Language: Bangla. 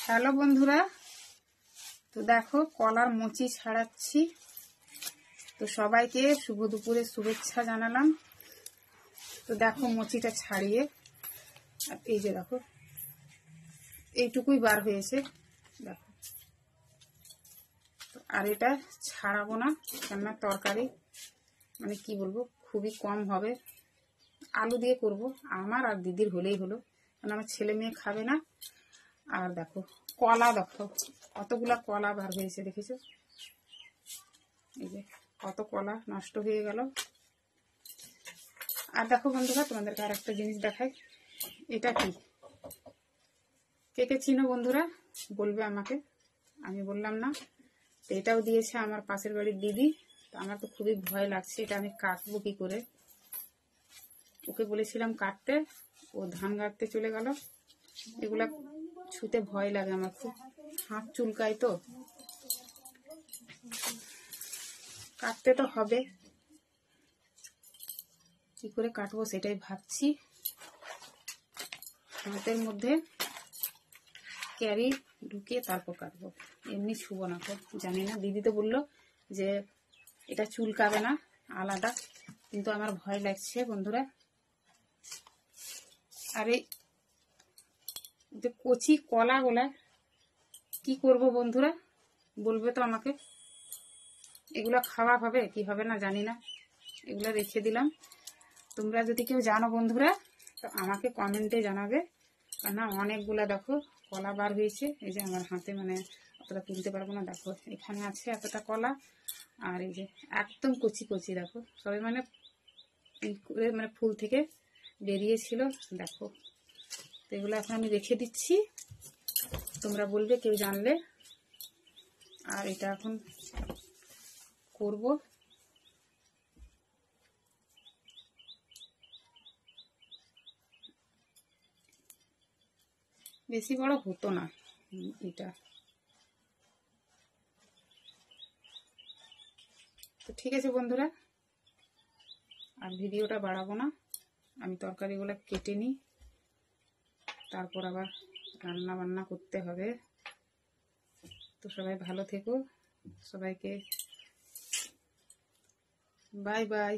হ্যালো বন্ধুরা, তো দেখো কলার মুচি ছাড়াচ্ছি। তো সবাইকে শুভ দুপুরের শুভেচ্ছা জানালাম। তো দেখো মুচিটা ছাড়িয়ে, আর এই যে দেখো এইটুকুই বার হয়েছে দেখো। তো আর এটা ছাড়াবো না, কেননা তরকারি মানে কি বলবো খুবই কম হবে। আলু দিয়ে করব, আমার আর দিদির হলেই হলো, কারণ আমার ছেলে মেয়ে খাবে না। আর দেখো কলা, দেখো কতগুলা কলা বার হয়েছে, দেখেছো? এই যে কত কলা নষ্ট হয়ে গেল। আর দেখো বন্ধুরা, তোমাদেরকে আর একটা জিনিস দেখাই। এটা কি, কে কে চিনো বন্ধুরা বলবে আমাকে, আমি বললাম না। তো এটাও দিয়েছে আমার পাশের বাড়ির দিদি। তো আমার তো খুবই ভয় লাগছে, এটা আমি কাটবো কি করে। ওকে বলেছিলাম কাটতে, ও ধান কাটতে চলে গেল। এগুলা ছুতে ভয় লাগে আমার, খুব হাত চুলকায়। তো কাটতে তো হবে, কি করে কাটবো সেটাই ভাবছি। হাতের মধ্যে ক্যারি ঢুকিয়ে তারপর কাটবো, এমনি ছুবো না। তো জানি না, দিদি তো বললো যে এটা চুলকাবে না, আলাদা, কিন্তু আমার ভয় লাগছে বন্ধুরা। আর এই যে কচি কলা গোলা কি করব বন্ধুরা বলবে তো আমাকে। এগুলো খাওয়া হবে কি হবে না জানি না, এগুলো রেখে দিলাম। তোমরা যদি কেউ জানো বন্ধুরা তো আমাকে কমেন্টে জানাবে। কেননা অনেকগুলা দেখো কলা বার হয়েছে। এই যে আমার হাতে মানে অতটা তুলতে পারবো না, দেখো এখানে আছে এতটা কলা। আর এই যে একদম কচি কচি দেখো, সবাই মানে মানে ফুল থেকে বেরিয়েছিল দেখো। তো এগুলো এখন আমি রেখে দিচ্ছি, তোমরা বলবে কেউ জানলে। আর এটা এখন করব। বেশি বড় হতো না এটা। তো ঠিক আছে বন্ধুরা, আর ভিডিওটা বাড়াবো না। আমি তরকারিগুলো কেটে নিই, তারপর আবার রান্না বান্না করতে হবে। তো সবাই ভালো থেকো, সবাইকে বাই বাই।